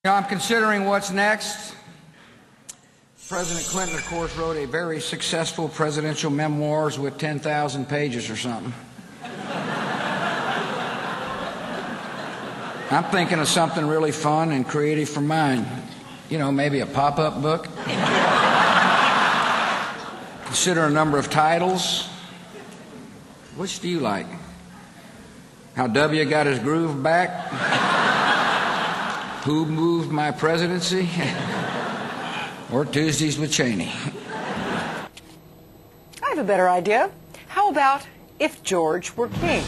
I'm considering what's next. President Clinton, of course, wrote a very successful presidential memoirs with 10,000 pages or something. I'm thinking of something really fun and creative for mine. You know, maybe a pop-up book. Consider a number of titles. Which do you like? How W got his groove back? Who moved my presidency? Or Tuesdays with Cheney? I have a better idea. How about If George Were King?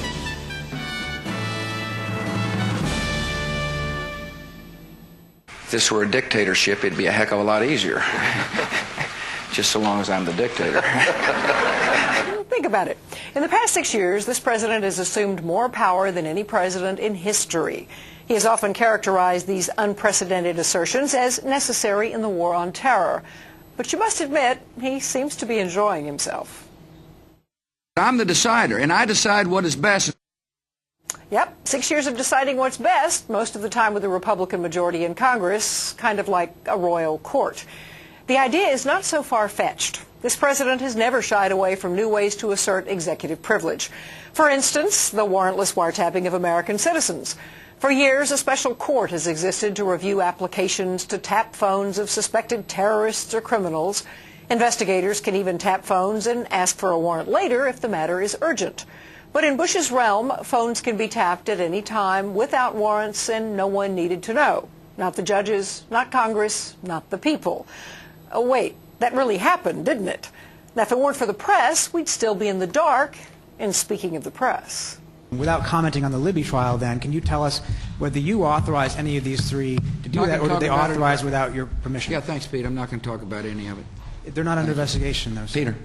If this were a dictatorship, it'd be a heck of a lot easier. Just so long as I'm the dictator. Think about it. In the past 6 years, this president has assumed more power than any president in history. He has often characterized these unprecedented assertions as necessary in the war on terror. But you must admit, he seems to be enjoying himself. I'm the decider, and I decide what is best. Yep, 6 years of deciding what's best, most of the time with a Republican majority in Congress, kind of like a royal court. The idea is not so far-fetched. This president has never shied away from new ways to assert executive privilege. For instance, the warrantless wiretapping of American citizens. For years, a special court has existed to review applications to tap phones of suspected terrorists or criminals. Investigators can even tap phones and ask for a warrant later if the matter is urgent. But in Bush's realm, phones can be tapped at any time without warrants, and no one needed to know. Not the judges, not Congress, not the people. Oh, wait, that really happened, didn't it? Now, if it weren't for the press, we'd still be in the dark. And speaking of the press. Without commenting on the Libby trial, then, can you tell us whether you authorized any of these three to do that, or did they authorize without your permission? Yeah, thanks, Pete. I'm not going to talk about any of it. They're not under investigation, though, sir. Peter,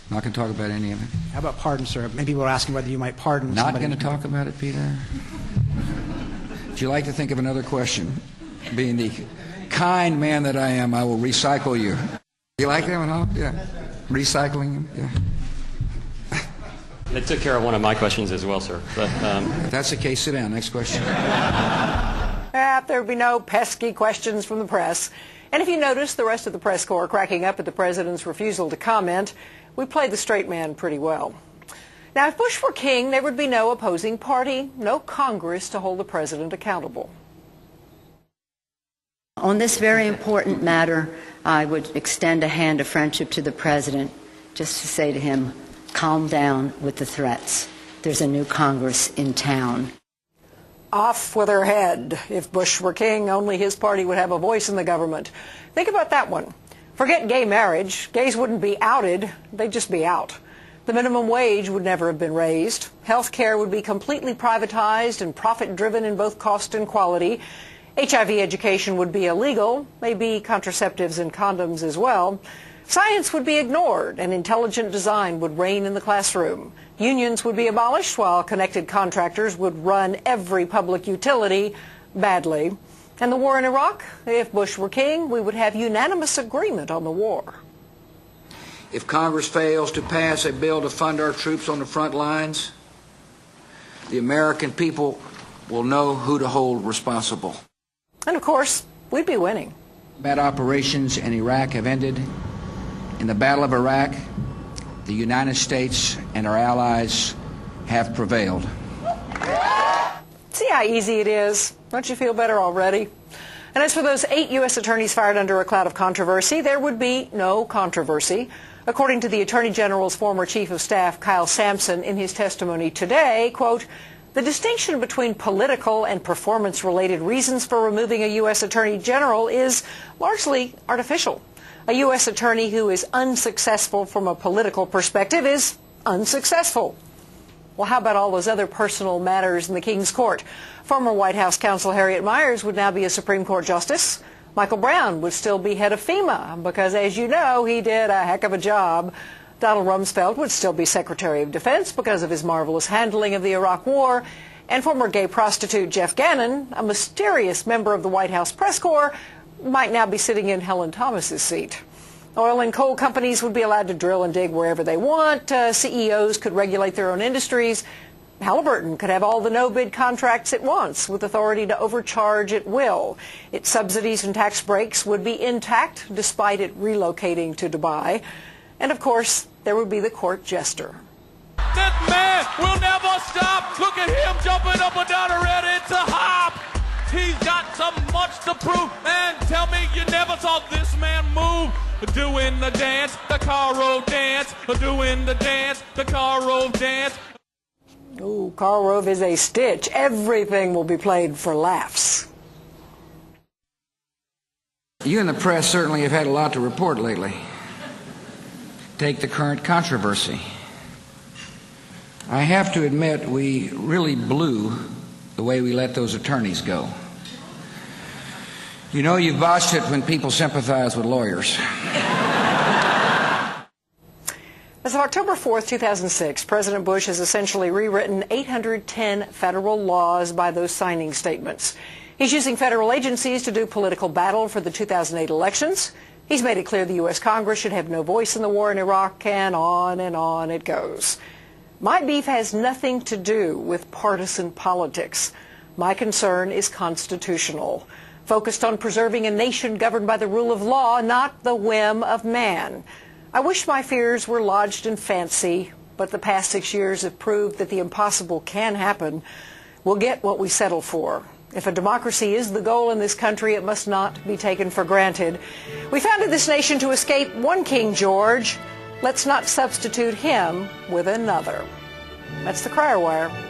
not going to talk about any of it. How about pardon, sir? Many people are asking whether you might pardon Not somebody. going to talk about it, Peter. Would you like to think of another question? Being the kind man that I am, I will recycle you. You like that one, huh? Yeah. Recycling? Yeah. They took care of one of my questions as well, sir. But, If that's the case, sit down. Next question. There'd be no pesky questions from the press. And if you notice the rest of the press corps cracking up at the president's refusal to comment, we played the straight man pretty well. Now, if Bush were king, there would be no opposing party, no Congress to hold the president accountable. On this very important matter, I would extend a hand of friendship to the president, just to say to him, calm down with the threats. There's a new Congress in town. Off with her head. If Bush were king, only his party would have a voice in the government. Think about that one. Forget gay marriage. Gays wouldn't be outed. They'd just be out. The minimum wage would never have been raised. Health care would be completely privatized and profit-driven in both cost and quality. HIV education would be illegal, maybe contraceptives and condoms as well. Science would be ignored, and intelligent design would reign in the classroom. Unions would be abolished, while connected contractors would run every public utility badly. And the war in Iraq? If Bush were king, we would have unanimous agreement on the war. If Congress fails to pass a bill to fund our troops on the front lines, the American people will know who to hold responsible. And of course, we'd be winning. Combat operations in Iraq have ended. In the Battle of Iraq, the United States and our allies have prevailed. See how easy it is? Don't you feel better already? And as for those 8 U.S. attorneys fired under a cloud of controversy, there would be no controversy. According to the Attorney General's former Chief of Staff, Kyle Sampson, in his testimony today, quote, the distinction between political and performance-related reasons for removing a U.S. Attorney General is largely artificial. A U.S. attorney who is unsuccessful from a political perspective is unsuccessful. Well, how about all those other personal matters in the King's Court? Former White House counsel Harriet Miers would now be a Supreme Court justice. Michael Brown would still be head of FEMA because, as you know, he did a heck of a job. Donald Rumsfeld would still be Secretary of Defense because of his marvelous handling of the Iraq War. And former gay prostitute Jeff Gannon, a mysterious member of the White House press corps, might now be sitting in Helen Thomas's seat. Oil and coal companies would be allowed to drill and dig wherever they want. CEOs could regulate their own industries. Halliburton could have all the no-bid contracts it wants with authority to overcharge at will. Its subsidies and tax breaks would be intact despite it relocating to Dubai. And of course, there would be the court jester. This man will never stop. Look at him jumping up and down ready to hop. He's got so much to prove. And tell me you never saw this man move. Doing the dance, the Caro dance. Doing the dance, the Caro dance. Ooh, Karl Rove is a stitch. Everything will be played for laughs. You in the press certainly have had a lot to report lately. Take the current controversy. I have to admit we really blew the way we let those attorneys go. You know you've botched it when people sympathize with lawyers. As of October 4th, 2006, President Bush has essentially rewritten 810 federal laws by those signing statements. He's using federal agencies to do political battle for the 2008 elections. He's made it clear the U.S. Congress should have no voice in the war in Iraq, and on it goes. My beef has nothing to do with partisan politics. My concern is constitutional, focused on preserving a nation governed by the rule of law, not the whim of man. I wish my fears were lodged in fancy, but the past 6 years have proved that the impossible can happen. We'll get what we settle for. If a democracy is the goal in this country, it must not be taken for granted. We founded this nation to escape one King George. Let's not substitute him with another. That's the Crier Wire.